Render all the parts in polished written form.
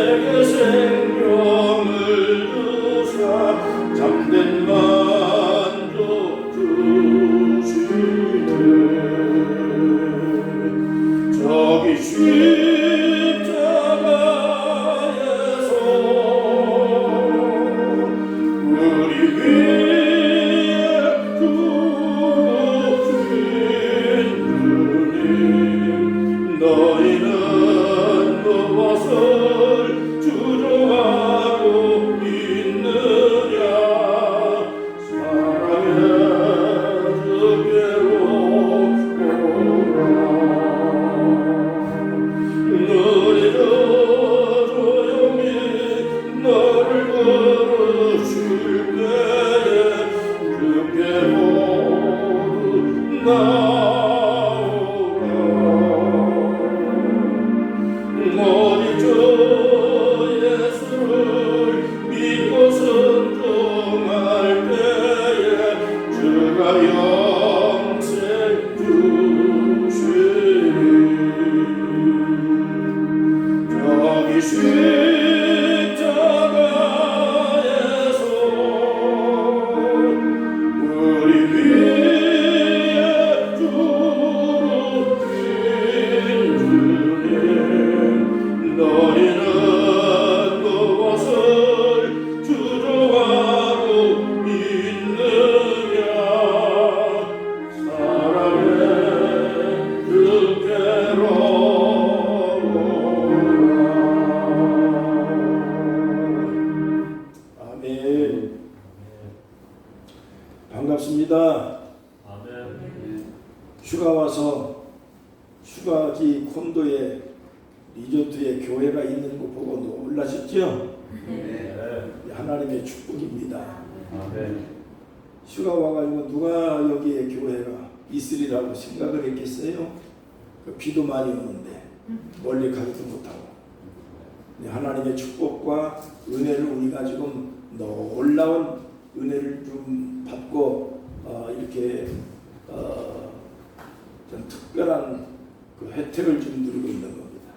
내게 생명을 주사 잠든 만족 주시네. 저기 십자가에서 우리 위에 죽으신 주님, 너희는 무엇을 주저하고 있느냐. 사랑의 주께로 오라. 너희는 조용히 너를 부르실 때에 주께 모두 나오라. 오직 주 예수를 믿고 순종할 때에 주가 영생 주시리. 저기 십자가에서 우리 위에 죽으신 주님, 너희는 무엇을 주저하고 있느냐. 사랑의 주께로 오라. 아멘. 반갑습니다. 아멘. 휴가 와서 휴가지 콘도에 리조트에 교회가 있는 거 보고 놀라셨죠? 네. 하나님의 축복입니다. 아멘. 휴가 와가지고 누가 여기에 교회가 있으리라고 생각을 했겠어요? 그 비도 많이 오는데 멀리 가지도 못하고. 하나님의 축복과 은혜를 우리가 지금 놀라운 은혜를 좀 받고 이렇게 좀 특별한 그 혜택을 좀 누리고 있는 겁니다.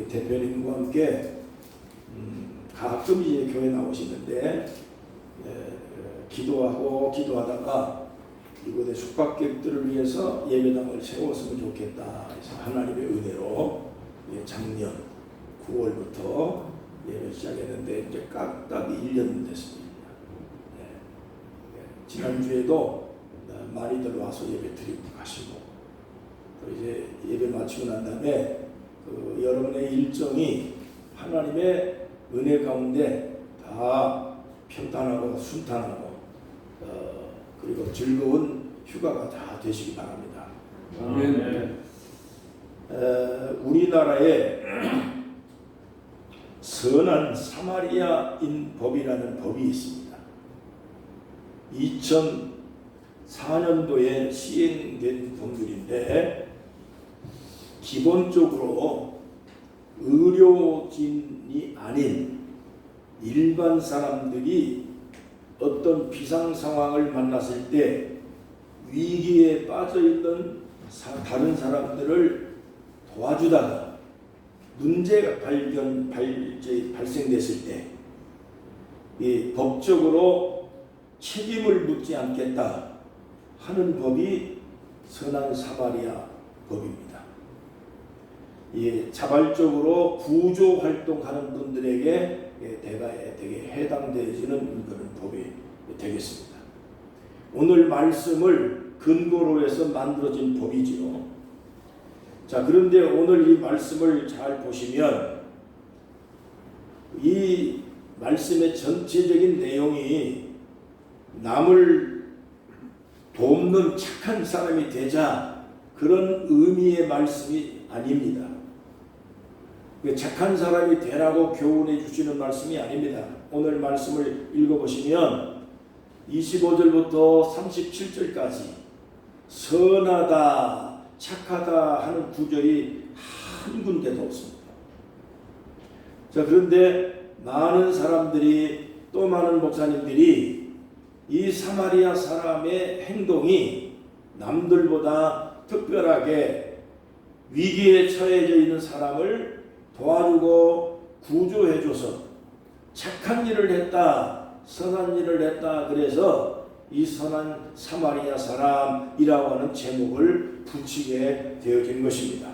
대표님과 함께 가끔 이제 교회 나오시는데 기도하다가 이곳에 숙박객들을 위해서 예배당을 세웠으면 좋겠다 해서 하나님의 은혜로 작년 9월부터 예배 시작했는데 이제 딱 1년 됐습니다. 지난주에도 많이들 와서 예배 드리고 가시고, 또 이제 예배 마치고 난 다음에 여러분의 일정이 하나님의 은혜 가운데 다 평탄하고 순탄하고 그리고 즐거운 휴가가 다 되시기 바랍니다. 아멘. 우리나라에 선한 사마리아인 법이라는 법이 있습니다. 2004년도에 시행된 법률인데 기본적으로 의료진이 아닌 일반 사람들이 어떤 비상 상황을 만났을 때 위기에 빠져 있는 다른 사람들을 도와주다가 문제가 발생됐을 때 이 법적으로 책임을 묻지 않겠다 하는 법이 선한 사마리아 법입니다. 자발적으로 구조 활동하는 분들에게 되게 해당되어지는 그런 법이 되겠습니다. 오늘 말씀을 근거로 해서 만들어진 법이지요. 자, 그런데 오늘 이 말씀을 잘 보시면 이 말씀의 전체적인 내용이 남을 돕는 착한 사람이 되자 그런 의미의 말씀이 아닙니다. 착한 사람이 되라고 교훈해 주시는 말씀이 아닙니다. 오늘 말씀을 읽어보시면 25절부터 37절까지 선하다, 착하다 하는 구절이 한 군데도 없습니다. 자, 그런데 많은 사람들이, 또 많은 목사님들이 이 사마리아 사람의 행동이 남들보다 특별하게 위기에 처해져 있는 사람을 도와주고 구조해줘서 착한 일을 했다, 선한 일을 했다, 그래서 이 선한 사마리아 사람이라고 하는 제목을 붙이게 되어진 것입니다.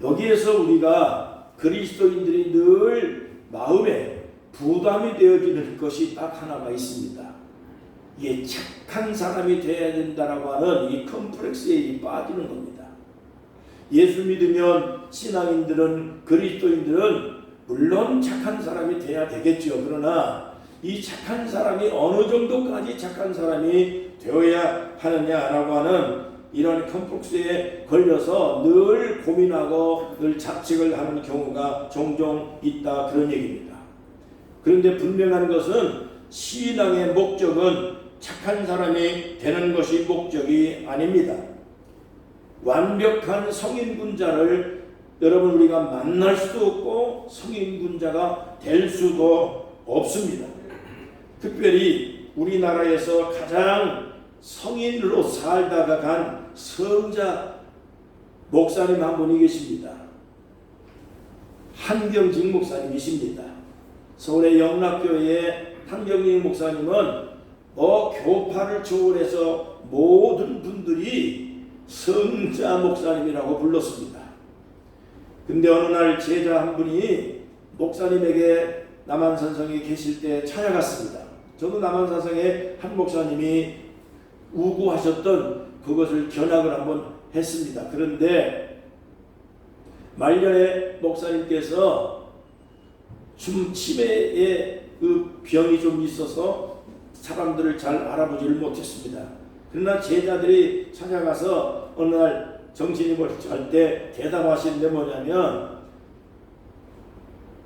여기에서 우리가 그리스도인들이 늘 마음에 부담이 되어지는 것이 딱 하나가 있습니다. 이게 착한 사람이 되어야 된다라고 하는 이 컴플렉스에 빠지는 겁니다. 예수 믿으면 신앙인들은, 그리스도인들은 물론 착한 사람이 돼야 되겠죠. 그러나 이 착한 사람이 어느 정도까지 착한 사람이 되어야 하느냐라고 하는 이런 컴플렉스에 걸려서 늘 고민하고 늘 자책을 하는 경우가 종종 있다, 그런 얘기입니다. 그런데 분명한 것은 신앙의 목적은 착한 사람이 되는 것이 목적이 아닙니다. 완벽한 성인군자를 여러분 우리가 만날 수도 없고 성인군자가 될 수도 없습니다. 특별히 우리나라에서 가장 성인으로 살다가 간 성자 목사님 한 분이 계십니다. 한경직 목사님이십니다. 서울의 영락교회의 한경직 목사님은 교파를 초월해서 모든 분들이 성자 목사님이라고 불렀습니다. 근데 어느 날 제자 한 분이 목사님에게 남한산성에 계실 때 찾아갔습니다. 저도 남한산성에 한 목사님이 우구하셨던 그것을 견학을 한번 했습니다. 그런데 말년에 목사님께서 치매의 그 병이 좀 있어서 사람들을 잘 알아보지를 못했습니다. 그러나 제자들이 찾아가서 어느 날 정신이 멀쩡할 때 대답하시는데 뭐냐면,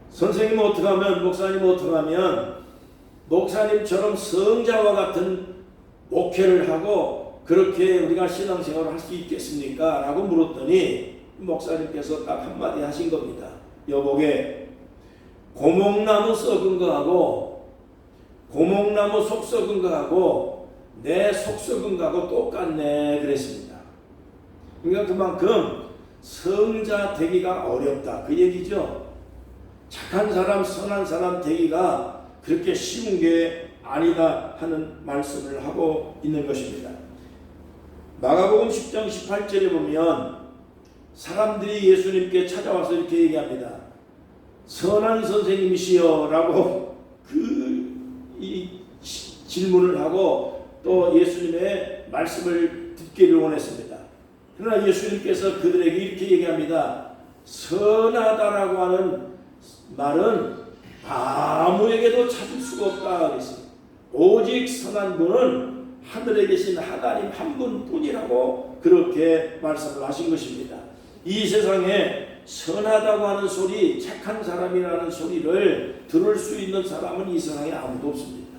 선생님 어떻게 하면, 목사님 어떻게 하면 목사님처럼 성자와 같은 목회를 하고 그렇게 우리가 신앙생활을 할 수 있겠습니까? 라고 물었더니 목사님께서 딱 한마디 하신 겁니다. 여보게, 고목나무 썩은 거하고 고목나무 속 썩은 거하고 내 속 썩은 거하고 똑같네, 그랬습니다. 그러니까 그만큼 성자 되기가 어렵다, 그 얘기죠. 착한 사람, 선한 사람 되기가 그렇게 쉬운 게 아니다 하는 말씀을 하고 있는 것입니다. 마가복음 10장 18절에 보면 사람들이 예수님께 찾아와서 이렇게 얘기합니다. 선한 선생님이시여 라고 이 질문을 하고 또 예수님의 말씀을 듣기를 원했습니다. 그러나 예수님께서 그들에게 이렇게 얘기합니다. 선하다라고 하는 말은 아무에게도 찾을 수가 없다 그랬습니다. 오직 선한 분은 하늘에 계신 하나님 한 분뿐이라고 그렇게 말씀을 하신 것입니다. 이 세상에 선하다고 하는 소리, 착한 사람이라는 소리를 들을 수 있는 사람은 이 세상에 아무도 없습니다.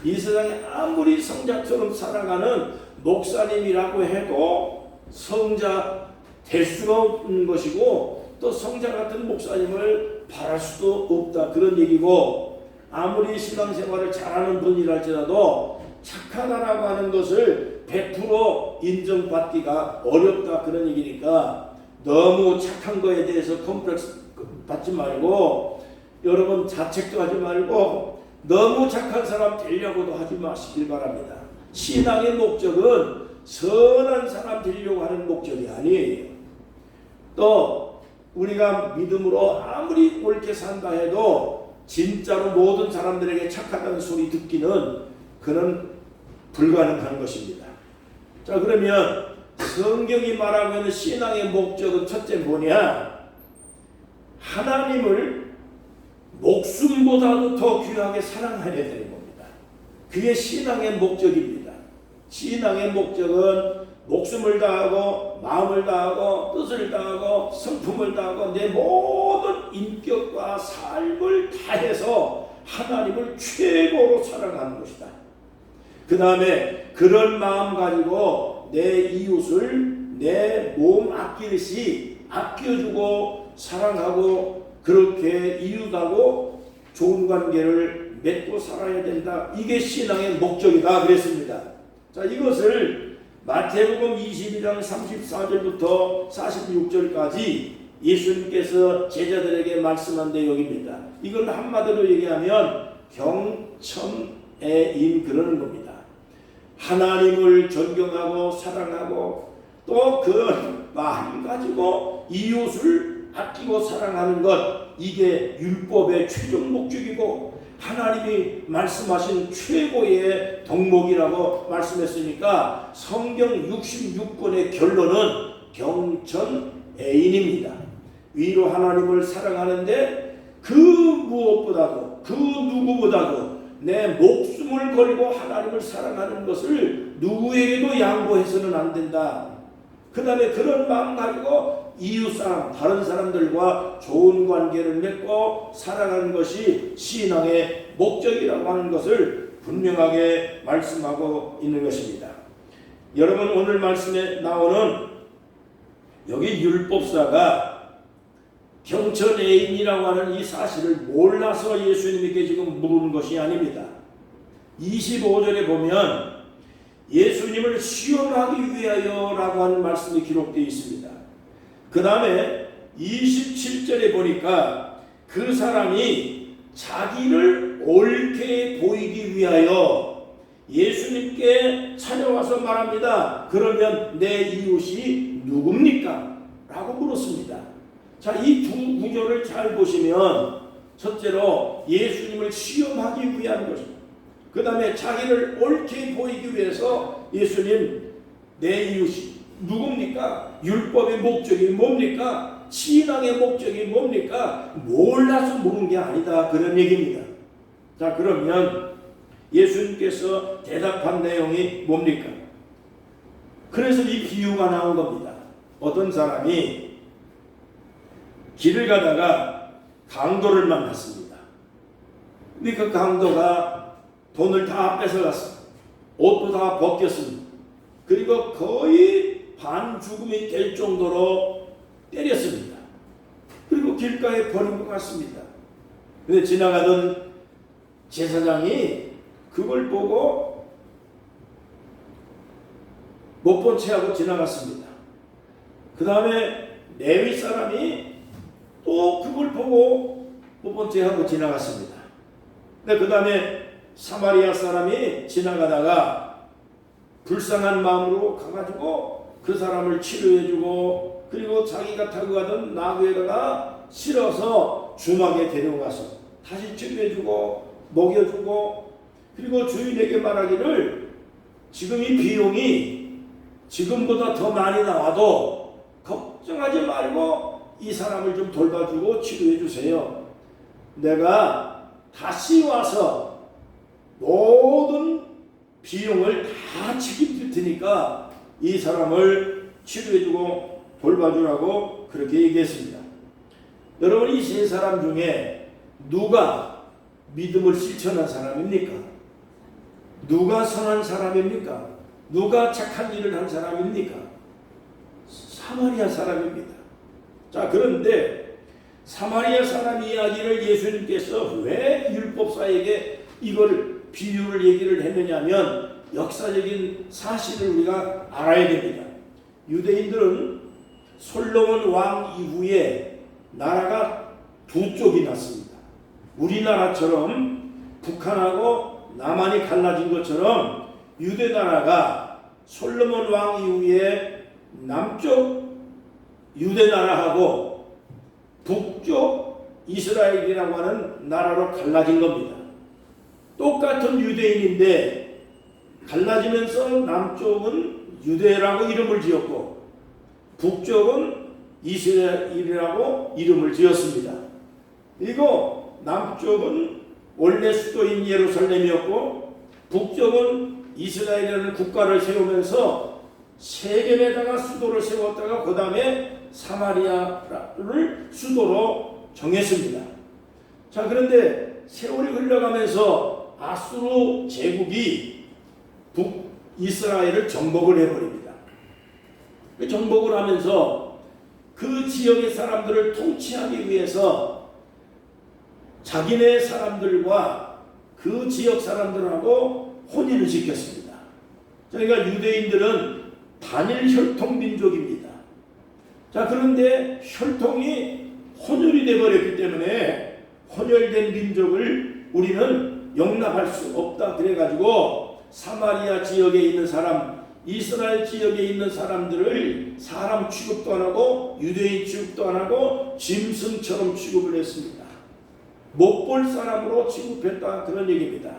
이 세상에 아무리 성자처럼 살아가는 목사님이라고 해도 성자 될 수가 없는 것이고 또 성자 같은 목사님을 바랄 수도 없다, 그런 얘기고, 아무리 신앙생활을 잘하는 분이랄지라도 착하다라고 하는 것을 100% 인정받기가 어렵다, 그런 얘기니까 너무 착한 거에 대해서 컴플렉스 받지 말고, 여러분 자책도 하지 말고 너무 착한 사람 되려고도 하지 마시길 바랍니다. 신앙의 목적은 선한 사람 되려고 하는 목적이 아니에요. 또 우리가 믿음으로 아무리 옳게 산다 해도 진짜로 모든 사람들에게 착하다는 소리 듣기는 그는 불가능한 것입니다. 자, 그러면 성경이 말하고 있는 신앙의 목적은 첫째 뭐냐? 하나님을 목숨보다도 더 귀하게 사랑해야 되는 겁니다. 그게 신앙의 목적입니다. 신앙의 목적은 목숨을 다하고 마음을 다하고 뜻을 다하고 성품을 다하고 내 모든 인격과 삶을 다해서 하나님을 최고로 사랑하는 것이다. 그 다음에 그런 마음 가지고 내 이웃을 내 몸 아끼듯이 아껴주고 사랑하고 그렇게 이웃하고 좋은 관계를 맺고 살아야 된다. 이게 신앙의 목적이다 그랬습니다. 자, 이것을 마태복음 22장 34절부터 46절까지 예수님께서 제자들에게 말씀한 내용입니다. 이걸 한마디로 얘기하면 경천애인 그러는 겁니다. 하나님을 존경하고 사랑하고 또 그 마음 가지고 이웃을 아끼고 사랑하는 것, 이게 율법의 최종 목적이고 하나님이 말씀하신 최고의 덕목이라고 말씀했으니까 성경 66권의 결론은 경천애인입니다. 위로 하나님을 사랑하는데 그 무엇보다도 그 누구보다도 내 목숨을 걸고 하나님을 사랑하는 것을 누구에게도 양보해서는 안 된다. 그 다음에 그런 마음 가지고 이웃사람, 다른 사람들과 좋은 관계를 맺고 살아가는 것이 신앙의 목적이라고 하는 것을 분명하게 말씀하고 있는 것입니다. 여러분, 오늘 말씀에 나오는 여기 율법사가 경천애인이라고 하는 이 사실을 몰라서 예수님께 지금 물은 것이 아닙니다. 25절에 보면 예수님을 시험하기 위하여라고 하는 말씀이 기록되어 있습니다. 그 다음에 27절에 보니까 그 사람이 자기를 옳게 보이기 위하여 예수님께 찾아와서 말합니다. 그러면 내 이웃이 누굽니까? 라고 물었습니다. 자, 이 두 구절을 잘 보시면 첫째로 예수님을 시험하기 위한 것입니다. 그 다음에 자기를 옳게 보이기 위해서 예수님, 내 이웃이 누굽니까? 율법의 목적이 뭡니까? 신앙의 목적이 뭡니까? 몰라서 묻는 게 아니다, 그런 얘기입니다. 자, 그러면 예수님께서 대답한 내용이 뭡니까? 그래서 이 비유가 나온 겁니다. 어떤 사람이 길을 가다가 강도를 만났습니다. 근데 그 강도가 돈을 다 뺏어갔습니다. 옷도 다 벗겼습니다. 그리고 거의 반죽음이 될 정도로 때렸습니다. 그리고 길가에 버리고 갔습니다. 근데 지나가던 제사장이 그걸 보고 못 본 채 하고 지나갔습니다. 그 다음에 레위 사람이 또 그걸 보고 못 본 채 하고 지나갔습니다. 그 다음에 사마리아 사람이 지나가다가 불쌍한 마음으로 가가지고 그 사람을 치료해주고 그리고 자기가 타고 가던 나귀에다가 실어서 주막에 데려가서 다시 치료해주고 먹여주고 그리고 주인에게 말하기를 지금 이 비용이 지금보다 더 많이 나와도 걱정하지 말고 이 사람을 좀 돌봐주고 치료해주세요. 내가 다시 와서 모든 비용을 다 책임질 테니까 이 사람을 치료해주고 돌봐주라고 그렇게 얘기했습니다. 여러분, 이 세 사람 중에 누가 믿음을 실천한 사람입니까? 누가 선한 사람입니까? 누가 착한 일을 한 사람입니까? 사마리아 사람입니다. 자, 그런데 사마리아 사람 이야기를 예수님께서 왜 율법사에게 이걸 비유를 얘기를 했느냐면 역사적인 사실을 우리가 알아야 됩니다. 유대인들은 솔로몬 왕 이후에 나라가 두 쪽이 났습니다. 우리나라처럼 북한하고 남한이 갈라진 것처럼 유대 나라가 솔로몬 왕 이후에 남쪽 유대 나라하고 북쪽 이스라엘이라고 하는 나라로 갈라진 겁니다. 똑같은 유대인인데 갈라지면서 남쪽은 유대라고 이름을 지었고 북쪽은 이스라엘이라고 이름을 지었습니다. 그리고 남쪽은 원래 수도인 예루살렘이었고 북쪽은 이스라엘이라는 국가를 세우면서 세겜에다가 수도를 세웠다가 그 다음에 사마리아를 수도로 정했습니다. 자, 그런데 세월이 흘러가면서 아수르 제국이 북이스라엘을 정복을 해버립니다. 정복을 하면서 그 지역의 사람들을 통치하기 위해서 자기네 사람들과 그 지역 사람들하고 혼인을 시켰습니다. 그러니까 유대인들은 단일 혈통 민족입니다. 자, 그런데 혈통이 혼혈이 되어버렸기 때문에 혼혈된 민족을 우리는 용납할 수 없다. 그래가지고 사마리아 지역에 있는 사람, 이스라엘 지역에 있는 사람들을 사람 취급도 안 하고 유대인 취급도 안 하고 짐승처럼 취급을 했습니다. 못 볼 사람으로 취급했다. 그런 얘기입니다.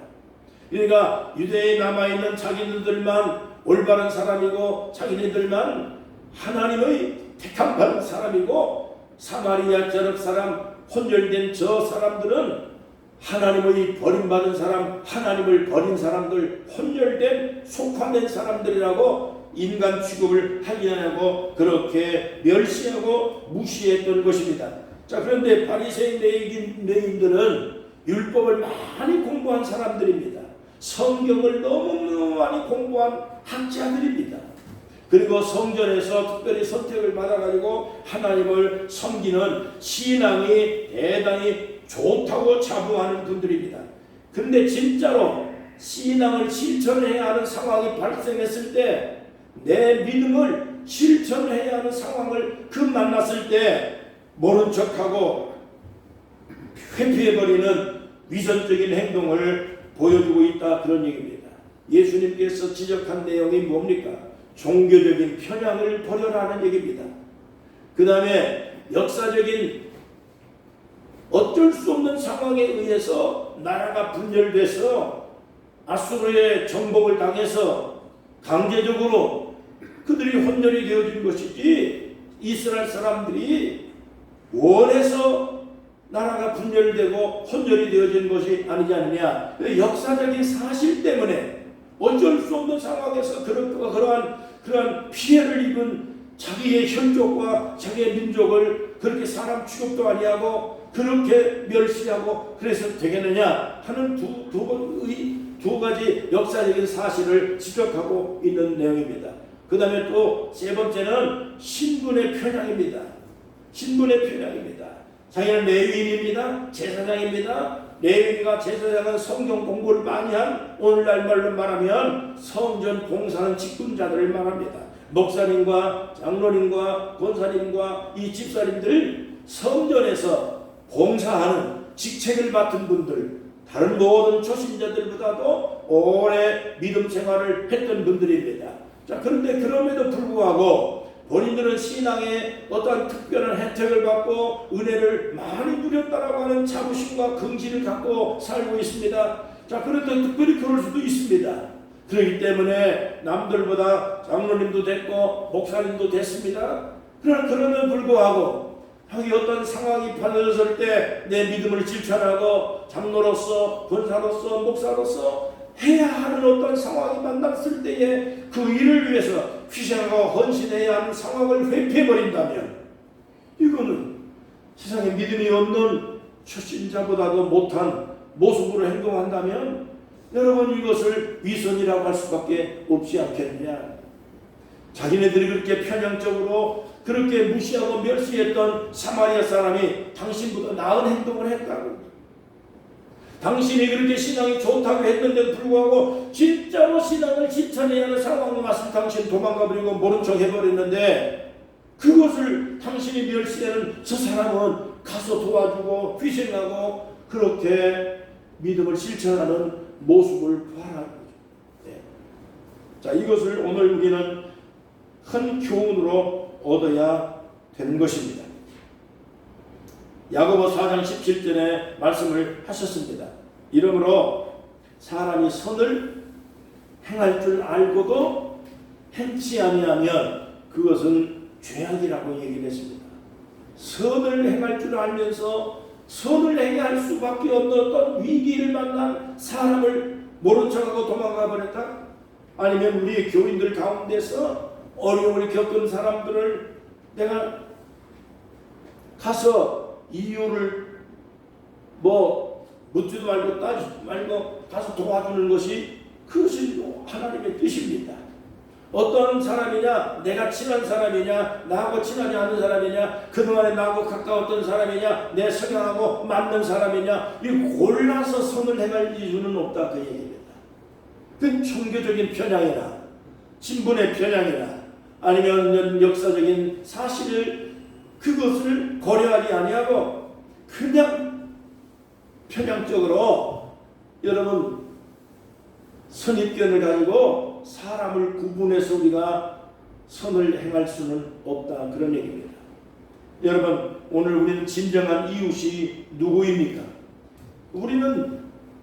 그러니까 유대에 남아있는 자기네들만 올바른 사람이고 자기네들만 하나님의 택함받은 사람이고 사마리아 지역 사람, 혼혈된 저 사람들은 하나님의 버림받은 사람, 하나님을 버린 사람들, 혼혈된 속화된 사람들이라고 인간 취급을 하려고 그렇게 멸시하고 무시했던 것입니다. 자, 그런데 바리새인 레위인들은 율법을 많이 공부한 사람들입니다. 성경을 너무너무 많이 공부한 학자들입니다. 그리고 성전에서 특별히 선택을 받아가지고 하나님을 섬기는 신앙이 대단히 좋다고 자부하는 분들입니다. 그런데 진짜로 신앙을 실천해야 하는 상황이 발생했을 때 내 믿음을 실천해야 하는 상황을 만났을 때 모른 척하고 회피해버리는 위선적인 행동을 보여주고 있다. 그런 얘기입니다. 예수님께서 지적한 내용이 뭡니까? 종교적인 편향을 버려라는 얘기입니다. 그 다음에 역사적인 어쩔 수 없는 상황에 의해서 나라가 분열돼서 아수르의 정복을 당해서 강제적으로 그들이 혼혈이 되어진 것이지 이스라엘 사람들이 원해서 나라가 분열되고 혼혈이 되어진 것이 아니지 않느냐. 역사적인 사실 때문에 어쩔 수 없는 상황에서 그러한 피해를 입은 자기의 혈족과 자기의 민족을 그렇게 사람 취급도 아니하고 그렇게 멸시하고 그래서 되겠느냐 하는 두 가지 역사적인 사실을 지적하고 있는 내용입니다. 그 다음에 또 세 번째는 신분의 편향입니다. 신분의 편향입니다. 자기는 레위인입니다. 제사장입니다. 레위인과 제사장은 성경 공부를 많이 한 오늘날 말로 말하면 성전 봉사하는 직분자들을 말합니다. 목사님과 장로님과 권사님과 이 집사님들 성전에서 봉사하는 직책을 맡은 분들, 다른 모든 초신자들보다도 오래 믿음 생활을 했던 분들입니다. 자, 그런데 그럼에도 불구하고 본인들은 신앙에 어떤 특별한 혜택을 받고 은혜를 많이 누렸다라고 하는 자부심과 긍지를 갖고 살고 있습니다. 자, 그런데 특별히 그럴 수도 있습니다. 그렇기 때문에 남들보다 장로님도 됐고 목사님도 됐습니다. 그러나 불구하고 형이 어떤 상황이 벌어졌을 때 내 믿음을 실천하고 장로로서 권사로서 목사로서 해야 하는 어떤 상황이 만났을 때에 그 일을 위해서 희생하고 헌신해야 하는 상황을 회피해버린다면 이거는 세상에 믿음이 없는 초신자보다도 못한 모습으로 행동한다면 여러분 이것을 위선이라고 할 수밖에 없지 않겠느냐. 자기네들이 그렇게 편향적으로 그렇게 무시하고 멸시했던 사마리아 사람이 당신보다 나은 행동을 했다고. 당신이 그렇게 신앙이 좋다고 했는데도 불구하고 진짜로 신앙을 실천해야 하는 상황에 왔을 당신 도망가버리고 모른 척 해버렸는데 그것을 당신이 멸시하는 저 사람은 가서 도와주고 희생하고 그렇게 믿음을 실천하는 모습을 보아라. 네. 자, 이것을 오늘 우리는 큰 교훈으로 얻어야 되는 것입니다. 야고보 4장 17절에 말씀을 하셨습니다. 이러므로 사람이 선을 행할 줄 알고도 행치 아니하면 그것은 죄악이라고 얘기를 했습니다. 선을 행할 줄 알면서 선을 행할 수밖에 없는 어떤 위기를 만난 사람을 모른 척하고 도망가 버렸다? 아니면 우리 교인들 가운데서 어려움을 겪은 사람들을 내가 가서 이유를 묻지도 말고 따지도 말고 가서 도와주는 것이 그것이 하나님의 뜻입니다. 어떤 사람이냐, 내가 친한 사람이냐, 나하고 친하지 않은 사람이냐, 그동안에 나하고 가까웠던 사람이냐, 내 성향하고 맞는 사람이냐, 이 골라서 선을 행할 이유는 없다 그 얘기입니다. 그 종교적인 편향이나 신분의 편향이나 아니면 역사적인 사실을 그것을 고려하지 아니하고 그냥 편향적으로 여러분 선입견을 가지고 사람을 구분해서 우리가 선을 행할 수는 없다, 그런 얘기입니다. 여러분, 오늘 우리는 진정한 이웃이 누구입니까? 우리는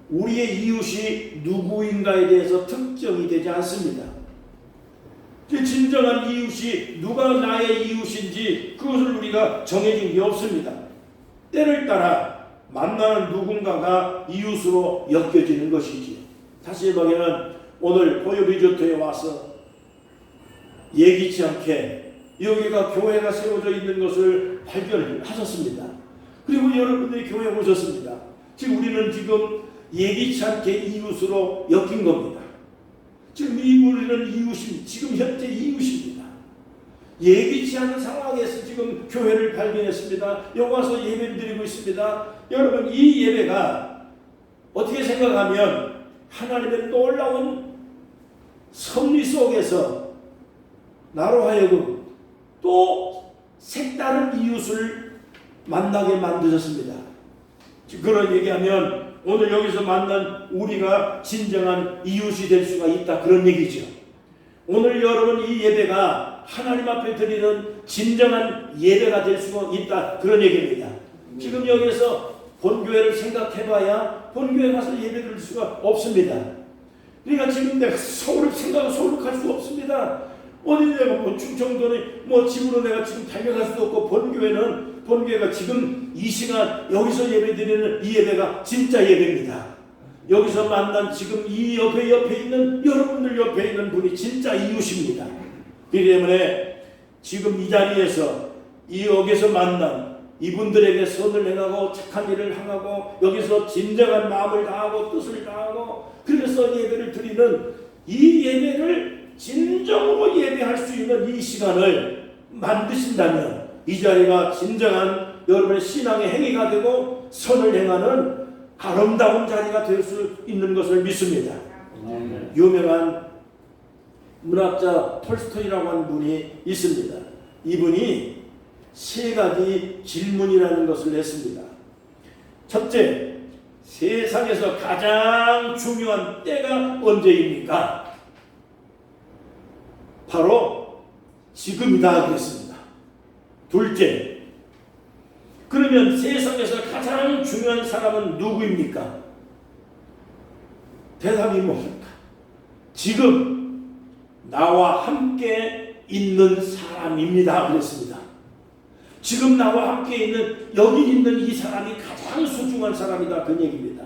우리의 이웃이 누구인가에 대해서 특정이 되지 않습니다. 진정한 이웃이 누가 나의 이웃인지 그것을 우리가 정해진 게 없습니다. 때를 따라 만나는 누군가가 이웃으로 엮여지는 것이지. 다시 말하면 오늘 고요 리조트에 와서 예기치 않게 여기가 교회가 세워져 있는 것을 발견하셨습니다. 그리고 여러분들이 교회에 오셨습니다. 지금 우리는 지금 예기치 않게 이웃으로 엮인 겁니다. 지금 우리는 이웃입니다. 지금 현재 이웃입니다. 예기치 않은 상황에서 지금 교회를 발견했습니다. 여기 와서 예배를 드리고 있습니다. 여러분, 이 예배가 어떻게 생각하면 하나님의 놀라운 섭리 속에서 나로 하여금 또 색다른 이웃을 만나게 만드셨습니다. 그런 얘기하면 오늘 여기서 만난 우리가 진정한 이웃이 될 수가 있다, 그런 얘기죠. 오늘 여러분 이 예배가 하나님 앞에 드리는 진정한 예배가 될 수가 있다, 그런 얘기입니다. 지금 여기서 본교회를 생각해봐야 본교회 가서 예배 드릴 수가 없습니다. 그러니까 지금 내가 서울을 생각하고 서울로 갈 수가 없습니다. 어디 내가 뭐 충청도는 뭐 집으로 내가 지금 달려갈 수도 없고, 본교회가 지금 이 시간 여기서 예배 드리는 이 예배가 진짜 예배입니다. 여기서 만난 지금 이 옆에 있는 여러분들 옆에 있는 분이 진짜 이웃입니다. 그렇기 때문에 지금 이 자리에서 여기서 만난 이분들에게 선을 행하고 착한 일을 행하고 여기서 진정한 마음을 다하고 뜻을 다하고 그래서 예배를 드리는 이 예배를 진정으로 예배할 수 있는 이 시간을 만드신다면 이 자리가 진정한 여러분의 신앙의 행위가 되고 선을 행하는 아름다운 자리가 될 수 있는 것을 믿습니다. 유명한 문학자 톨스토이라고 하는 분이 있습니다. 이분이 3가지 질문이라는 것을 냈습니다. 첫째, 세상에서 가장 중요한 때가 언제입니까? 바로 지금이다 그랬습니다. 둘째, 그러면 세상에서 가장 중요한 사람은 누구입니까? 대답이 뭡니까? 지금 나와 함께 있는 사람입니다 그랬습니다. 지금 나와 함께 있는 여기 있는 이 사람이 가장 소중한 사람이다, 그 얘기입니다.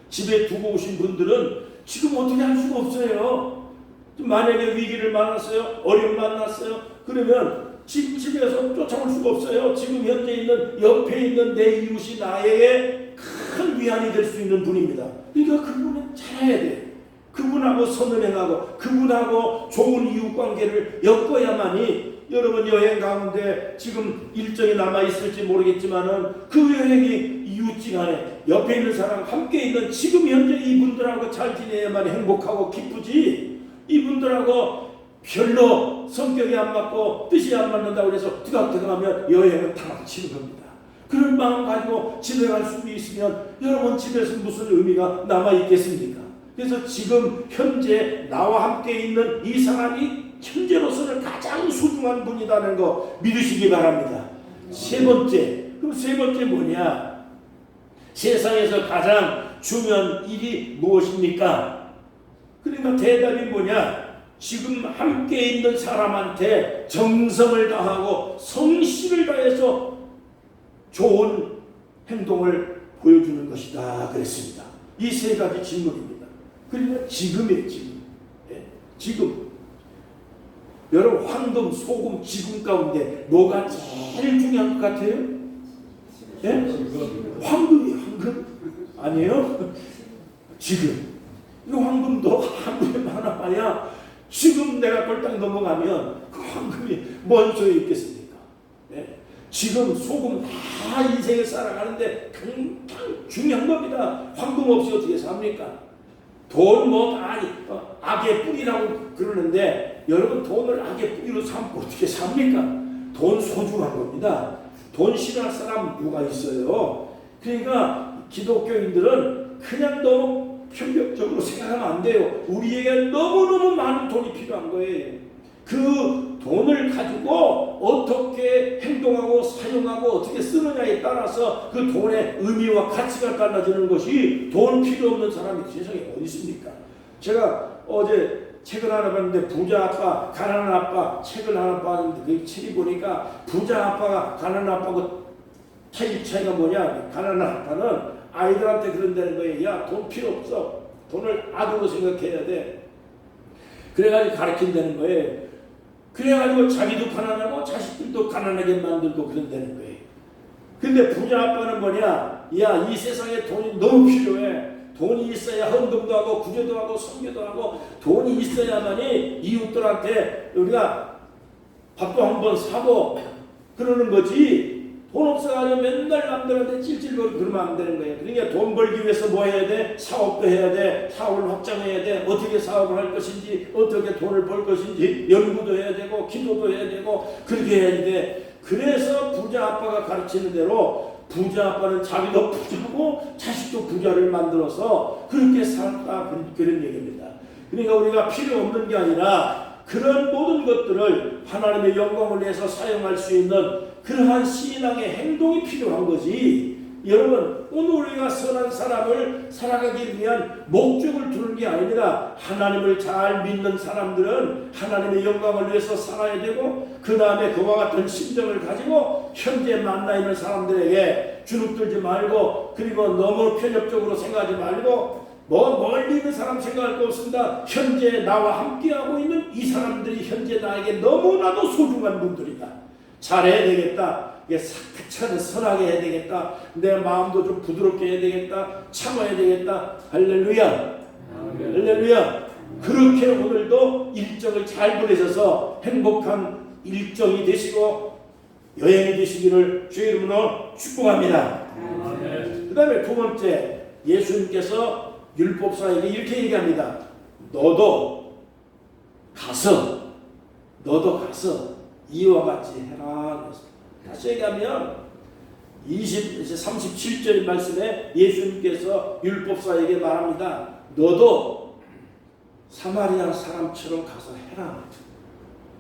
집에 두고 오신 분들은 지금 어떻게 할 수가 없어요. 만약에 위기를 만났어요, 어려움 만났어요, 그러면 집에서 쫓아올 수가 없어요. 지금 현재 있는 옆에 있는 내 이웃이 나에게 큰 위안이 될 수 있는 분입니다. 그러니까 그분은 잘해야 돼. 그분하고 선을 행하고 그분하고 좋은 이웃 관계를 엮어야만이 여러분 여행 가운데 지금 일정이 남아있을지 모르겠지만은 그 여행이 이웃지간에 옆에 있는 사람 함께 있는 지금 현재 이분들하고 잘 지내야만 행복하고 기쁘지, 이분들하고 별로 성격이 안 맞고 뜻이 안 맞는다고 해서 투닥투닥하면 여행은 다 망치는 겁니다. 그런 마음 가지고 집에 갈 수 있으면 여러분 집에서 무슨 의미가 남아있겠습니까? 그래서 지금 현재 나와 함께 있는 이 사람이 현재로서는 가장 소중한 분이라는 거 믿으시기 바랍니다. 세 번째 뭐냐? 세상에서 가장 중요한 일이 무엇입니까? 그러니까 대답이 뭐냐? 지금 함께 있는 사람한테 정성을 다하고 성실을 다해서 좋은 행동을 보여주는 것이다 그랬습니다. 이 3가지 질문입니다. 그러니까 지금이에요. 지금 여러분 황금, 소금, 지금 가운데 뭐가 제일 중요한 것 같아요? 황금이에요. 황금? 아니에요? 지금. 이 황금도 한국에 하나 봐야 지금 내가 꼴딱 넘어가면 그 황금이 뭔 소용이 있겠습니까? 지금 소금 다 인생을 살아가는데 굉장히 중요한 겁니다. 황금 없이 어떻게 삽니까? 돈 뭐 다 악의 뿌리라고 그러는데 여러분 돈을 악의 뿌리로 삼고 어떻게 삽니까? 돈 소중한 겁니다. 돈 싫어할 사람 누가 있어요? 그러니까 기독교인들은 그냥 너무 편벽적으로 생각하면 안 돼요. 우리에게 너무너무 많은 돈이 필요한 거예요. 그 돈을 가지고 어떻게 행동하고 사용하고 어떻게 쓰느냐에 따라서 그 돈의 의미와 가치가 달라지는 것이 돈 필요 없는 사람이 세상에 어디 있습니까? 제가 어제 책을 하나 봤는데 부자 아빠, 가난한 아빠 책을 하나 봤는데 그 책이 보니까 부자 아빠가 가난한 아빠하고 차이가 뭐냐? 가난한 아빠는 아이들한테 그런다는 거예요. 야, 돈 필요 없어. 돈을 악으로 생각해야 돼. 그래가지고 가르친다는 거예요. 그래가지고 자기도 가난하고 자식들도 가난하게 만들고 그런다는 거예요. 근데 부자 아빠는 뭐냐? 야, 이 세상에 돈이 너무 필요해. 돈이 있어야 헌금도 하고 구제도 하고 선교도 하고 돈이 있어야만이 이웃들한테 우리가 밥도 한번 사고 그러는 거지. 돈 없어가지고 맨날 남들한테 찔찔거리고 그러면 안 되는 거예요. 그러니까 돈 벌기 위해서 뭐 해야 돼? 사업도 해야 돼. 사업을 확장해야 돼. 어떻게 사업을 할 것인지, 어떻게 돈을 벌 것인지 연구도 해야 되고 기도도 해야 되고 그렇게 해야 돼. 그래서 부자 아빠가 가르치는 대로 부자 아빠는 자기도 부자고 자식도 부자를 만들어서 그렇게 살았다 그런 얘기입니다. 그러니까 우리가 필요 없는 게 아니라 그런 모든 것들을 하나님의 영광을 위해서 사용할 수 있는 그러한 신앙의 행동이 필요한 거지. 여러분, 오늘 우리가 선한 사람을 살아가기 위한 목적을 두는 게 아니라 하나님을 잘 믿는 사람들은 하나님의 영광을 위해서 살아야 되고 그 다음에 그와 같은 심정을 가지고 현재 만나 있는 사람들에게 주눅들지 말고 그리고 너무 편협적으로 생각하지 말고 멀리 있는 사람 생각할 거 없습니다. 현재 나와 함께하고 있는 이 사람들이 현재 나에게 너무나도 소중한 분들이다. 잘해야 되겠다. 차를 선하게 해야 되겠다. 내 마음도 좀 부드럽게 해야 되겠다. 참아야 되겠다. 할렐루야. 할렐루야. 그렇게 오늘도 일정을 잘 보내셔서 행복한 일정이 되시고 여행이 되시기를 주의 이름으로 축복합니다. 그 다음에 두 번째, 예수님께서 율법사에게 이렇게 얘기합니다. 너도 가서 이와 같이 해라. 다시 얘기하면 37절 말씀에 예수님께서 율법사에게 말합니다. 너도 사마리아 사람처럼 가서 해라.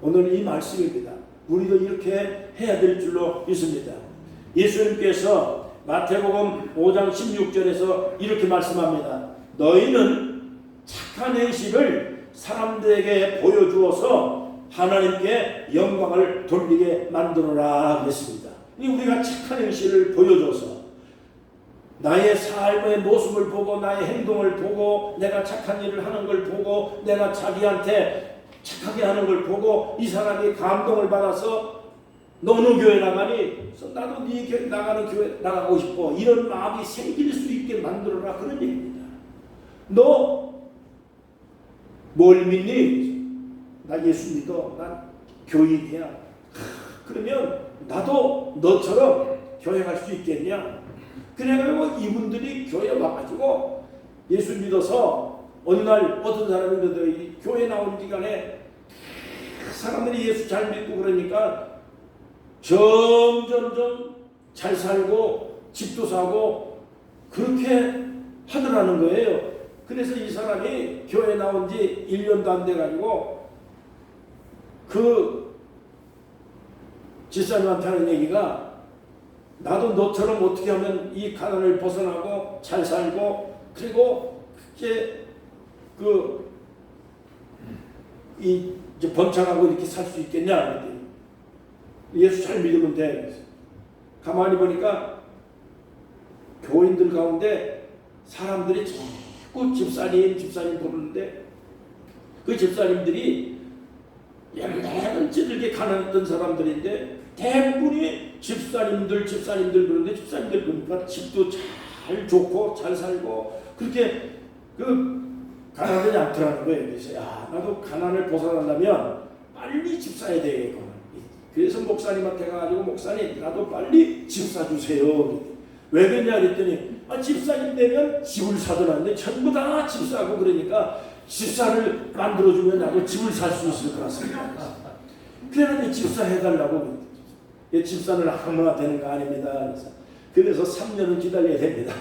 오늘 이 말씀입니다. 우리도 이렇게 해야 될 줄로 믿습니다. 예수님께서 마태복음 5장 16절에서 이렇게 말씀합니다. 너희는 착한 행실을 사람들에게 보여주어서 하나님께 영광을 돌리게 만들어라 그랬습니다. 우리가 착한 행실을 보여줘서 나의 삶의 모습을 보고 나의 행동을 보고 내가 착한 일을 하는 걸 보고 내가 자기한테 착하게 하는 걸 보고 이 사람이 감동을 받아서 너는 교회 나가니? 나도 네 교회 나가는 교회 나가고 싶어. 이런 마음이 생길 수 있게 만들어라 그런 얘기입니다. 너 뭘 믿니? 나 예수 믿어. 난 교인이야. 그러면 나도 너처럼 교회 갈 수 있겠냐? 그래가지고 이분들이 교회 와가지고 예수 믿어서 어느 날 어떤 사람이 교회 나온 기간에 사람들이 예수 잘 믿고 그러니까 점점점 잘 살고 집도 사고 그렇게 하더라는 거예요. 그래서 이 사람이 교회 나온 지 1년도 안 돼가지고 그 집사님한테 하는 얘기가 나도 너처럼 어떻게 하면 이 가난을 벗어나고 잘 살고 그리고 이제 이제 번창하고 이렇게 살 수 있겠냐? 예수 잘 믿으면 돼. 가만히 보니까 교인들 가운데 사람들이 자꾸 집사님 부르는데 그 집사님들이 옛날에는 찌들게 가난했던 사람들인데 대부분이 집사님들 그런데 집사님들 보니까 집도 잘 좋고 잘 살고 그렇게 가난하지 않더라는 거예요. 그래서 나도 가난을 벗어난다면 빨리 집 사야 되겠구나. 그래서 목사님한테 가가지고 목사님 나도 빨리 집 사주세요. 왜 그러냐 그랬더니 집사님 되면 집을 사더라는데 전부 다 집 사고 그러니까 집사를 만들어주면 나도 집을 살 수 있을 것 같습니다. 그래서 집사 해달라고. 집사는 아무나 되는 거 아닙니다. 그래서 3년은 기다려야 됩니다.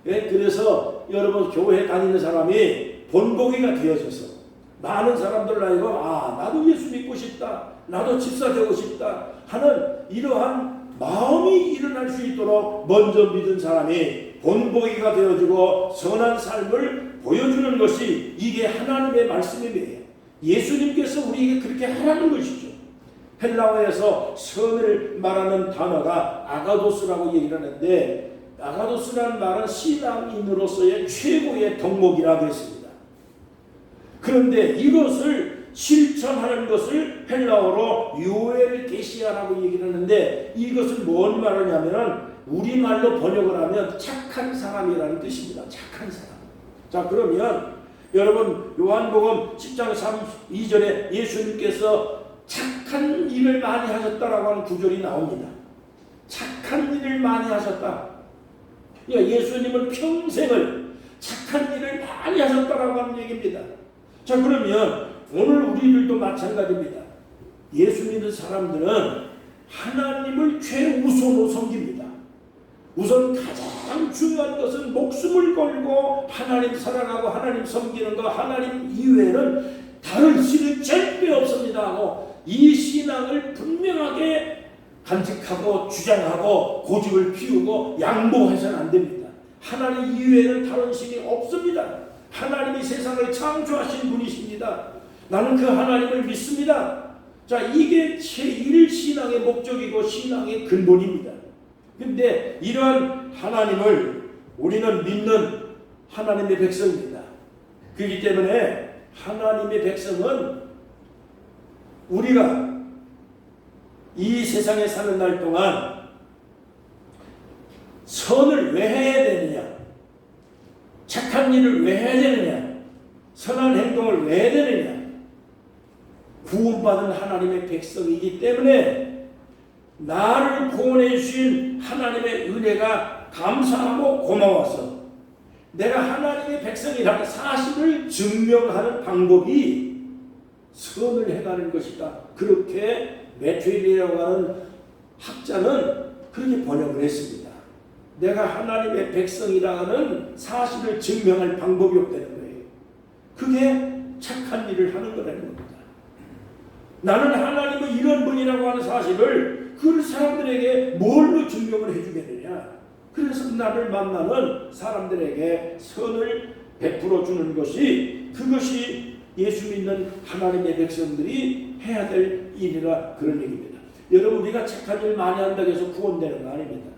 그래서 여러분 교회 다니는 사람이 본보기가 되어져서 많은 사람들 알고 나도 예수 믿고 싶다, 나도 집사 되고 싶다 하는 이러한 마음이 일어날 수 있도록 먼저 믿은 사람이 본보기가 되어지고 선한 삶을 보여주는 것이 이게 하나님의 말씀이에요. 예수님께서 우리에게 그렇게 하라는 것이죠. 헬라어에서 선을 말하는 단어가 아가도스라고 얘기를 하는데, 아가도스라는 말은 신앙인으로서의 최고의 덕목이라고 했습니다. 그런데 이것을 실천하는 것을 헬라어로 요엘게시아라고 얘기를 하는데, 이것은 뭔 말이냐면 우리말로 번역을 하면 착한 사람이라는 뜻입니다. 착한 사람. 자, 그러면 여러분 요한복음 10장 32절에 예수님께서 착한 일을 많이 하셨다라고 하는 구절이 나옵니다. 착한 일을 많이 하셨다. 그러니까 예수님은 평생을 착한 일을 많이 하셨다라고 하는 얘기입니다. 자, 그러면 오늘 우리들도 마찬가지입니다. 예수 믿는 사람들은 하나님을 최우선으로 섬깁니다. 우선 가장 중요한 것은 목숨을 걸고 하나님 사랑하고 하나님 섬기는 것, 하나님 이외에는 다른 신은 절대 없습니다 하고 이 신앙을 분명하게 간직하고 주장하고 고집을 피우고 양보해서는 안 됩니다. 하나님 이외에는 다른 신이 없습니다. 하나님이 세상을 창조하신 분이십니다. 나는 그 하나님을 믿습니다. 자, 이게 제1 신앙의 목적이고 신앙의 근본입니다. 그런데 이러한 하나님을 우리는 믿는 하나님의 백성입니다. 그렇기 때문에 하나님의 백성은 우리가 이 세상에 사는 날 동안 선을 왜 해야 되느냐, 착한 일을 왜 해야 되느냐, 선한 행동을 왜 해야 되느냐, 구원받은 하나님의 백성이기 때문에 나를 구원해 주신 하나님의 은혜가 감사하고 고마워서 내가 하나님의 백성이라는 사실을 증명하는 방법이 선을 해가는 것이다. 그렇게 매튜엘이라고 하는 학자는 그렇게 번역을 했습니다. 내가 하나님의 백성이라는 사실을 증명할 방법이 없다는 거예요. 그게 착한 일을 하는 거라는 겁니다. 나는 하나님은 이런 분이라고 하는 사실을 그 사람들에게 뭘로 증명을 해주겠느냐. 그래서 나를 만나는 사람들에게 선을 베풀어 주는 것이, 그것이 예수 믿는 하나님의 백성들이 해야 될 일이라 그런 얘기입니다. 여러분, 우리가 착한 일 많이 한다고 해서 구원되는 거 아닙니다.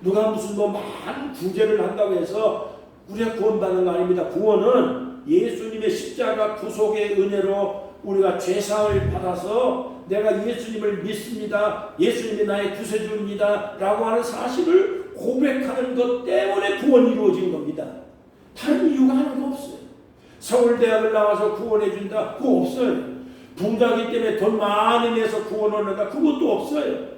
누가 무슨 많은 구제를 한다고 해서 우리가 구원받는 거 아닙니다. 구원은 예수님의 십자가 구속의 은혜로 우리가 죄사함을 받아서 내가 예수님을 믿습니다, 예수님이 나의 구세주입니다 라고 하는 사실을 고백하는 것 때문에 구원이 이루어진 겁니다. 다른 이유가 하나도 없어요. 서울대학을 나와서 구원해준다, 그거 없어요. 부자기 때문에 돈 많이 내서 구원을 한다, 그것도 없어요.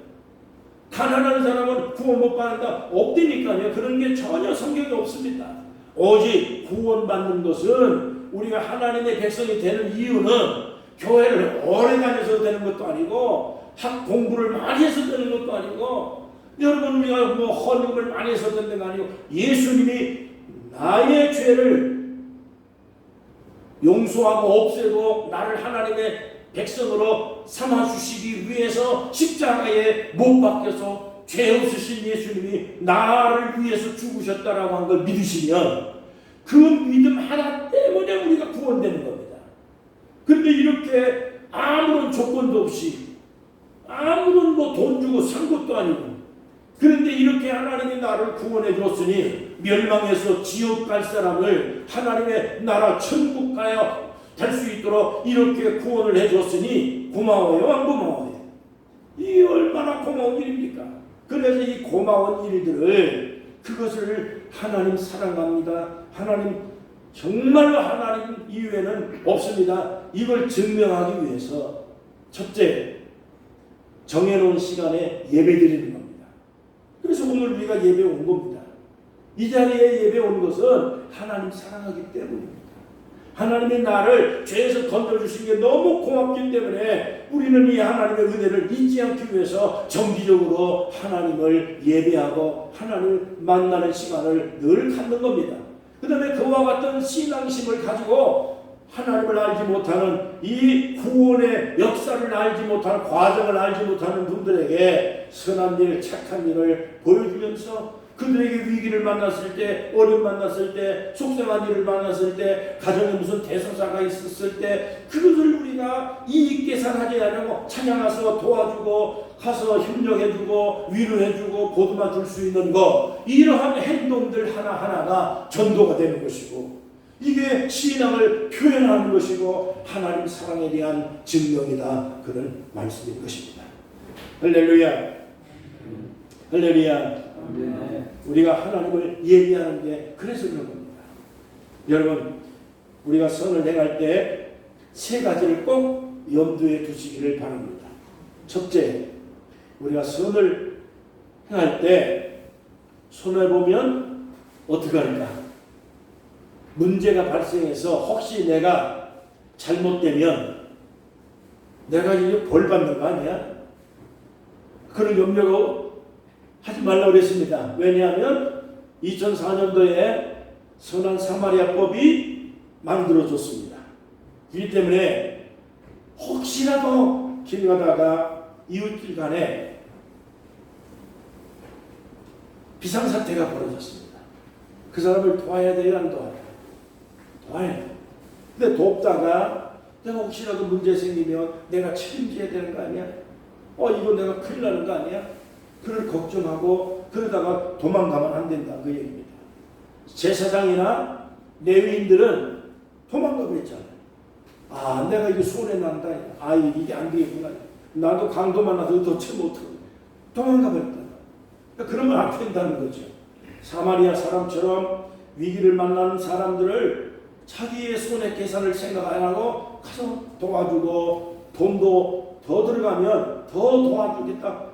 가난한 사람은 구원 못 받는다, 없다니까요. 그런 게 전혀 성경에 없습니다. 오직 구원받는 것은 우리가 하나님의 백성이 되는 이유는 교회를 오래 다녀서 되는 것도 아니고 학 공부를 많이 해서 되는 것도 아니고 여러분 우리가 헌금을 많이 해서 되는 거 아니고 예수님이 나의 죄를 용서하고 없애고 나를 하나님의 백성으로 삼아주시기 위해서 십자가에 못 박혀서 죄 없으신 예수님이 나를 위해서 죽으셨다라고 한 걸 믿으시면 그 믿음 하나 때문에 우리가 구원되는 겁니다. 그런데 이렇게 아무런 조건도 없이 아무런 돈 주고 산 것도 아니고 그런데 이렇게 하나님이 나를 구원해 줬으니 멸망해서 지옥 갈 사람을 하나님의 나라 천국 가야 될 수 있도록 이렇게 구원을 해 줬으니 고마워요, 안 고마워요? 이 얼마나 고마운 일입니까? 그래서 이 고마운 일들을 그것을 하나님 사랑합니다, 하나님 정말로 하나님 이외에는 없습니다, 이걸 증명하기 위해서 첫째, 정해놓은 시간에 예배드리는 겁니다. 그래서 오늘 우리가 예배 온 겁니다. 이 자리에 예배 온 것은 하나님 사랑하기 때문입니다. 하나님이 나를 죄에서 건져주신 게 너무 고맙기 때문에 우리는 이 하나님의 은혜를 잊지 않기 위해서 정기적으로 하나님을 예배하고 하나님을 만나는 시간을 늘 갖는 겁니다. 그 다음에 그와 같은 신앙심을 가지고 하나님을 알지 못하는 이 구원의 역사를 알지 못하는 과정을 알지 못하는 분들에게 선한 일, 착한 일을 보여주면서 그들에게 위기를 만났을 때, 어려움 만났을 때, 속상한 일을 만났을 때, 가정에 무슨 대소사가 있었을 때 그것을 우리가 이익 계산하지 않으고 찬양해서 도와주고 가서 협력해주고 위로해주고 보듬어 줄 수 있는 것, 이러한 행동들 하나하나가 전도가 되는 것이고 이게 신앙을 표현하는 것이고 하나님 사랑에 대한 증명이다, 그런 말씀인 것입니다. 할렐루야, 할렐루야. 우리가 하나님을 예비하는 게 그래서 그런 겁니다. 여러분, 우리가 선을 행할 때 세 가지를 꼭 염두에 두시기를 바랍니다. 첫째, 우리가 선을 행할 때 손해 보면 어떻게 할까? 문제가 발생해서 혹시 내가 잘못되면 내가 이제 벌 받는 거 아니야? 그런 염려가 하지 말라고 그랬습니다. 왜냐하면 2004년도에 선한 사마리아법이 만들어졌습니다. 그렇기 때문에 혹시라도 길 가다가 이웃들 간에 비상사태가 벌어졌습니다. 그 사람을 도와야 돼요, 안 도와야 돼요? 도와야 돼요. 근데 돕다가 내가 혹시라도 문제 생기면 내가 책임져야 되는 거 아니야? 이거 내가 큰일 나는 거 아니야? 그를 걱정하고 그러다가 도망가면 안 된다, 그 얘기입니다. 제사장이나 레위인들은 도망가 버렸잖아요. 내가 이거 손해난다. 이게 안 되겠구나. 나도 강도 만나서 도체 못하고 도망가 버렸다. 그러면 안 된다는 거죠. 사마리아 사람처럼 위기를 만나는 사람들을 자기의 손해 계산을 생각 안 하고 가서 도와주고 돈도 더 들어가면 더 도와주겠다,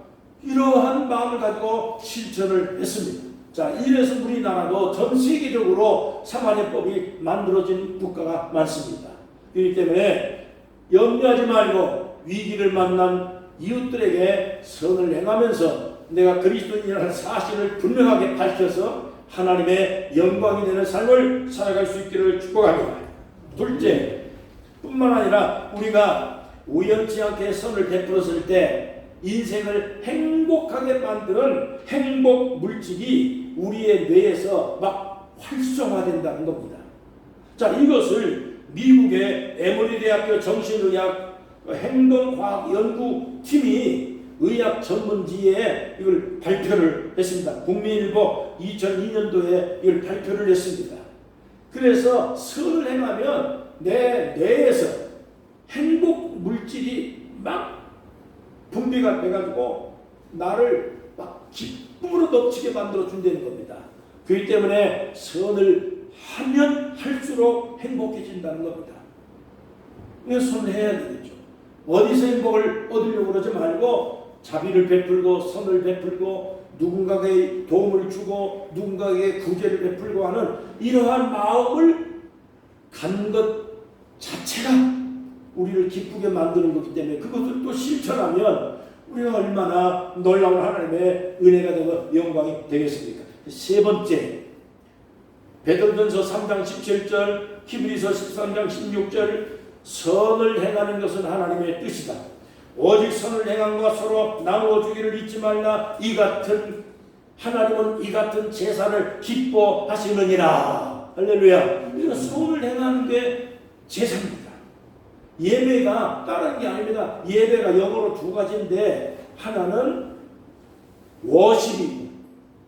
이러한 마음을 가지고 실천을 했습니다. 자, 이래서 우리나라도 전 세계적으로 사마리아법이 만들어진 국가가 많습니다. 그렇기 때문에 염려하지 말고 위기를 만난 이웃들에게 선을 행하면서 내가 그리스도인이라는 사실을 분명하게 밝혀서 하나님의 영광이 되는 삶을 살아갈 수 있기를 축복합니다. 둘째, 뿐만 아니라 우리가 우연치 않게 선을 베풀었을 때 인생을 행복하게 만드는 행복 물질이 우리의 뇌에서 막 활성화된다는 겁니다. 자, 이것을 미국의 에머리 대학교 정신의학 행동과학 연구팀이 의학 전문지에 이걸 발표를 했습니다. 국민일보 2002년도에 이걸 발표를 했습니다. 그래서 선을 행하면 내 뇌에서 행복 물질이 막 분비가 돼가지고 나를 막 기쁨으로 넘치게 만들어 준다는 겁니다. 그렇기 때문에 선을 하면 할수록 행복해진다는 겁니다. 그래서 선을 해야 되겠죠. 어디서 행복을 얻으려고 그러지 말고 자비를 베풀고 선을 베풀고 누군가에게 도움을 주고 누군가에게 구제를 베풀고 하는 이러한 마음을 갖는 것 자체가 우리를 기쁘게 만드는 것이기 때문에 그것을 또 실천하면 우리가 얼마나 놀라운 하나님의 은혜가 되고 영광이 되겠습니까? 세 번째, 베드로전서 3장 17절, 히브리서 13장 16절, 선을 행하는 것은 하나님의 뜻이다. 오직 선을 행함과 서로 나누어 주기를 잊지 말라. 하나님은 이 같은 제사를 기뻐하시느니라. 할렐루야. 우리가 선을 행하는 게 제사입니다. 예배가 다른 게 아닙니다. 예배가 영어로 두 가지인데 하나는 워십이고,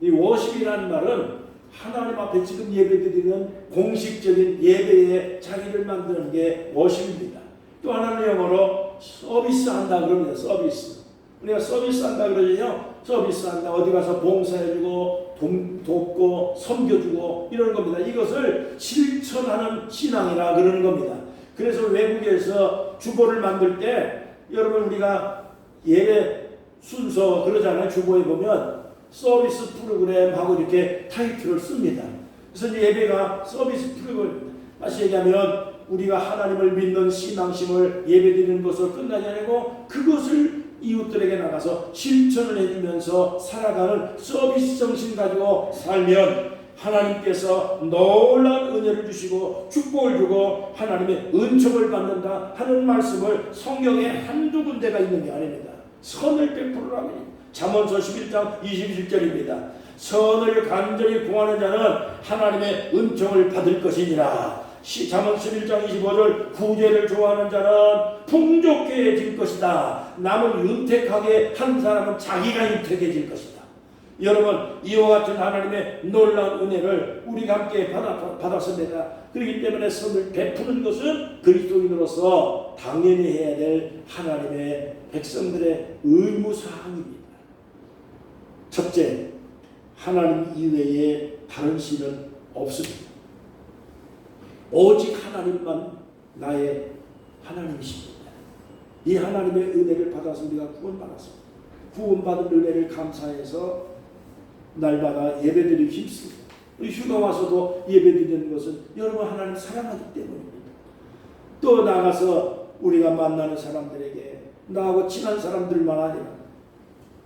이 워십이라는 말은 하나님 앞에 지금 예배드리는 공식적인 예배에 자기를 만드는 게 워십입니다. 또 하나는 영어로 서비스한다 그럽니다. 서비스. 우리가 서비스한다 그러죠. 서비스한다. 어디 가서 봉사해주고 돕고 섬겨주고 이러는 겁니다. 이것을 실천하는 신앙이라 그러는 겁니다. 그래서 외국에서 주보를 만들 때 여러분 우리가 예배 순서 그러잖아요. 주보에 보면 서비스 프로그램 하고 이렇게 타이틀을 씁니다. 그래서 예배가 서비스 프로그램입니다. 다시 얘기하면 우리가 하나님을 믿는 신앙심을 예배드리는 것으로 끝나지 않고 그것을 이웃들에게 나가서 실천을 해주면서 살아가는 서비스 정신 가지고 살면 하나님께서 놀라운 은혜를 주시고 축복을 주고 하나님의 은총을 받는다 하는 말씀을 성경에 한두 군데가 있는 게 아닙니다. 선을 베풀으라고 잠언서 11장 27절입니다. 선을 간절히 구하는 자는 하나님의 은총을 받을 것이니라. 잠언 11장 25절 구제를 좋아하는 자는 풍족해질 것이다. 남을 윤택하게 한 사람은 자기가 윤택해질 것이다. 여러분, 이와 같은 하나님의 놀라운 은혜를 우리가 함께 받았습니다. 그렇기 때문에 선을 베푸는 것은 그리스도인으로서 당연히 해야 될 하나님의 백성들의 의무사항입니다. 첫째, 하나님 이외에 다른 신은 없습니다. 오직 하나님만 나의 하나님이십니다. 이 하나님의 은혜를 받아서 우리가 구원받았습니다. 구원받은 은혜를 감사해서 날마다 예배드리기 힘씁니다. 우리 휴가 와서도 예배드리는 것은 여러분 하나님 사랑하기 때문입니다. 또 나가서 우리가 만나는 사람들에게 나하고 친한 사람들만 아니라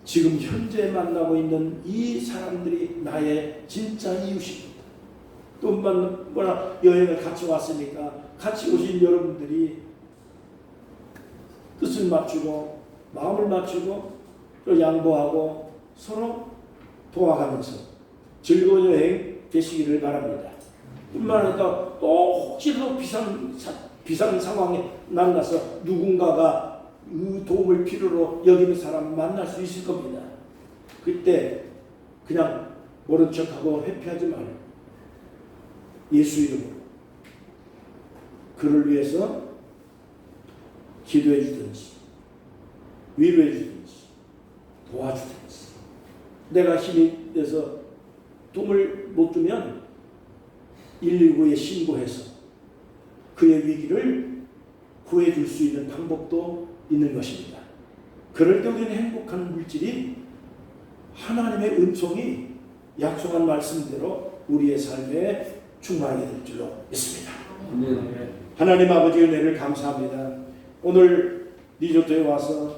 지금 현재 만나고 있는 이 사람들이 나의 진짜 이웃입니다. 또 뭐나 여행을 같이 왔으니까 같이 오신 여러분들이 뜻을 맞추고 마음을 맞추고 또 양보하고 서로 도와가면서 즐거운 여행 되시기를 바랍니다. 뿐만 아니라 또 혹시라도 비상 상황에 만나서 누군가가 도움을 필요로 여기는 사람을 만날 수 있을 겁니다. 그때 그냥 모른 척하고 회피하지 말고 예수 이름으로 그를 위해서 기도해 주든지 위로해 주든지 도와주든지 내가 힘이 돼서 도움을 못 주면 119에 신고해서 그의 위기를 구해줄 수 있는 방법도 있는 것입니다. 그럴 때 우리는 행복한 물질이 하나님의 은총이 약속한 말씀대로 우리의 삶에 충만하게 될 줄로 믿습니다. 하나님 아버지 은혜를 감사합니다. 오늘 리조트에 와서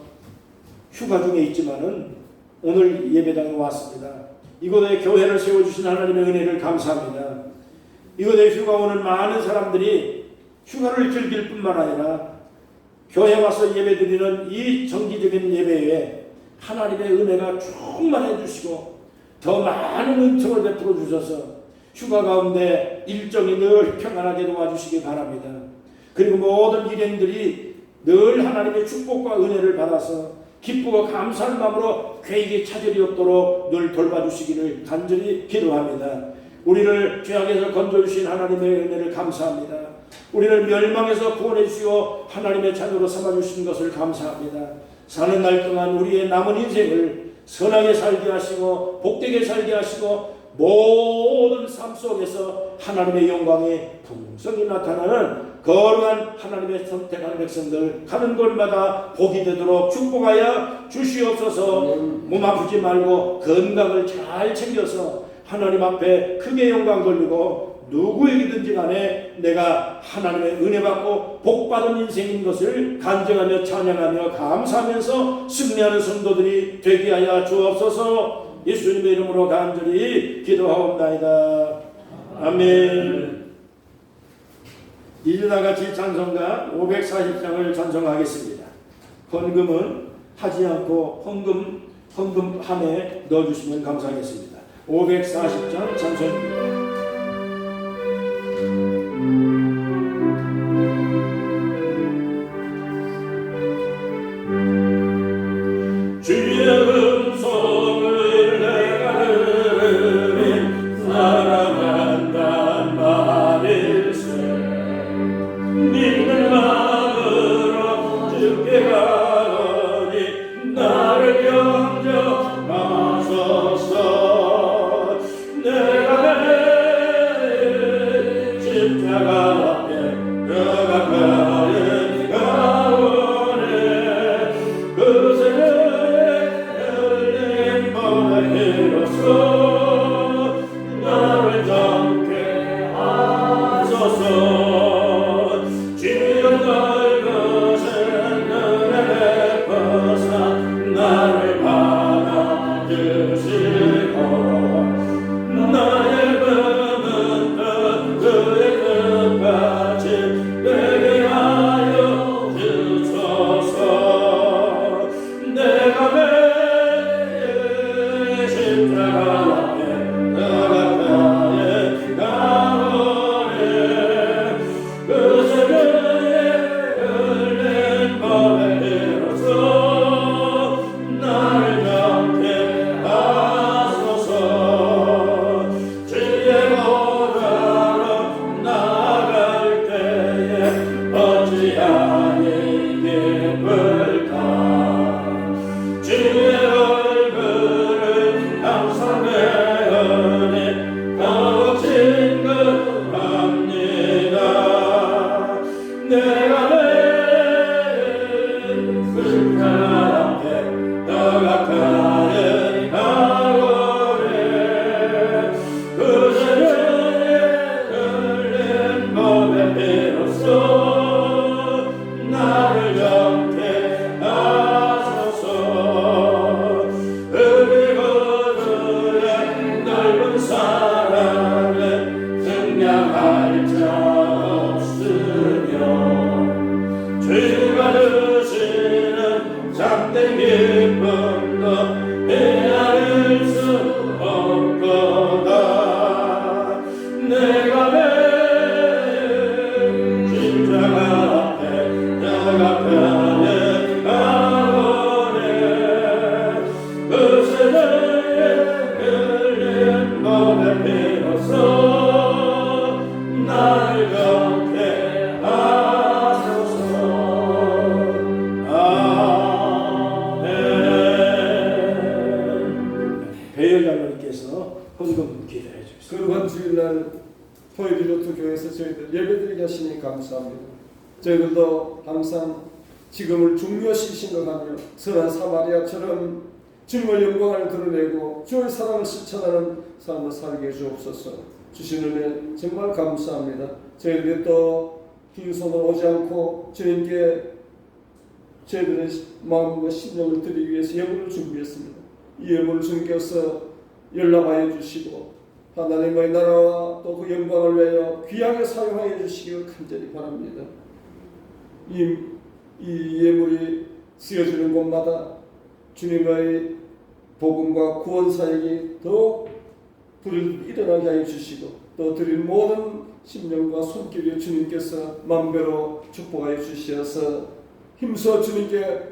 휴가 중에 있지만은 오늘 예배당에 왔습니다. 이곳에 교회를 세워주신 하나님의 은혜를 감사합니다. 이곳에 휴가 오는 많은 사람들이 휴가를 즐길 뿐만 아니라 교회에 와서 예배드리는 이 정기적인 예배에 하나님의 은혜가 충만해 주시고 더 많은 은총을 베풀어 주셔서 휴가 가운데 일정이 늘 평안하게 도와주시기 바랍니다. 그리고 모든 일행들이 늘 하나님의 축복과 은혜를 받아서 기쁘고 감사한 마음으로 궤익의 차질이 없도록 늘 돌봐주시기를 간절히 기도합니다. 우리를 죄악에서 건져주신 하나님의 은혜를 감사합니다. 우리를 멸망에서 구원해 주시고 하나님의 자녀로 삼아주신 것을 감사합니다. 사는 날 동안 우리의 남은 인생을 선하게 살게 하시고 복되게 살게 하시고 모든 삶 속에서 하나님의 영광이 풍성히 나타나는 거룩한 하나님의 선택한 백성들 가는 곳마다 복이 되도록 축복하여 주시옵소서. 몸 아프지 말고 건강을 잘 챙겨서 하나님 앞에 크게 영광 돌리고 누구에게든지 간에 내가 하나님의 은혜 받고 복 받은 인생인 것을 간증하며 찬양하며 감사하면서 승리하는 성도들이 되게 하여 주옵소서. 예수님의 이름으로 간절히 기도하옵나이다. 아멘. 이제 다같이 찬송가 540장을 찬송하겠습니다. 헌금은 하지 않고 헌금함에 넣어주시면 감사하겠습니다. 540장 찬송입니다. 주의 음성을 내가 들으니 사랑한단 말일세. 믿는 마음으로 주께 가오니 나를 영접하소서. 내가 내 십자가 앞에 들어가는 가오네. 그새 열린 보혜로서 나를 정케 하소서. 날짜 없으며 죄가 주시는 참된 기쁨도 헤아릴 수 없거다. 내가 매일 십자가 앞에 내가 편에 가오네. 그 세대에 흘린 몸의 피로써 나를 걷게 하소서. 아멘. 배열 장로님께서 헌금 기도해 주십시오. 거룩한 주일날 포이비로트 교회에서 저희들 예배드리게 하시니 감사합니다. 저희들도 항상 지금을 중요시 생각하며 선한 사마리아처럼 주님의 영광을 드러내고 주의 사랑을 실천하는 삶을 살게 해주옵소서. 주신 은혜 정말 감사합니다. 저희들이 또 빈손으로 오지 않고 주님께 저희들의 마음과 심령을 드리기 위해서 예물을 준비했습니다. 이 예물을 주님께서 연락하여 주시고 하나님의 나라와 또 그 영광을 위하여 귀하게 사용하여 주시기를 간절히 바랍니다. 이 예물이 쓰여지는 곳마다 주님의 복음과 구원 사역이 더욱 불을 일어나게 하여 주시고 또 드린 모든 심령과 손길이 주님께서 만배로 축복하여 주시어서 힘써 주님께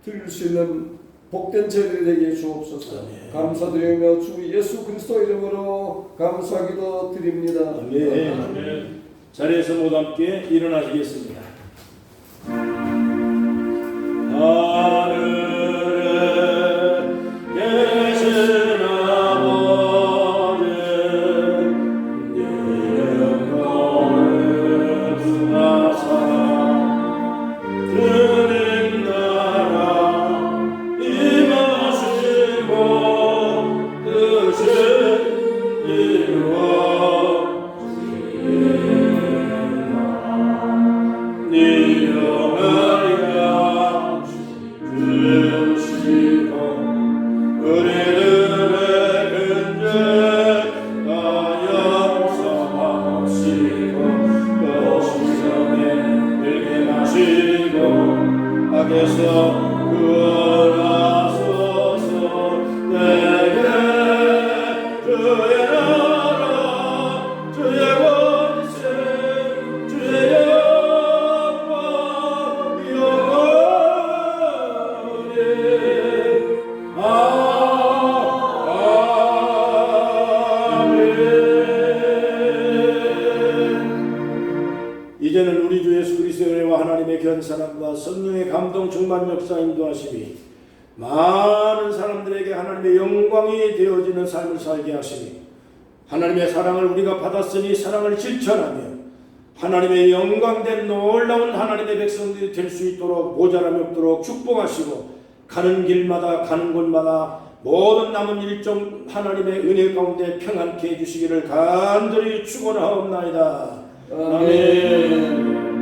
드릴 수 있는 복된 제들이 되게 주옵소서. 아멘. 감사드리며 주 예수 그리스도 이름으로 감사기도 드립니다. 아멘. 자리에서 모두 함께 일어나시겠습니다. 하늘에 계신 아버지, 네 영광을 하사 주님 나라 임하시고 뜻을 이루어지리라. 네 영광이라 주시고 우리들의 근죄 다 용서하시고 또 신령에 들게 하시고 악에서 구원하소서. 내게 주의 나라 주의 권세 주의 영광 영원히 아멘. 이제는 우리 주 예수 그리스도의 은혜와 하나님의 견사랑과 성령의 감동 충만 역사 인도하심이 많은 사람들에게 하나님의 영광이 되어지는 삶을 살게 하시니 하나님의 사랑을 우리가 받았으니 사랑을 실천하며 하나님의 영광된 놀라운 하나님의 백성들이 될 수 있도록 모자람이 없도록 축복하시고 가는 길마다 가는 곳마다 모든 남은 일정 하나님의 은혜 가운데 평안케 해주시기를 간절히 축원하옵나이다. 아멘.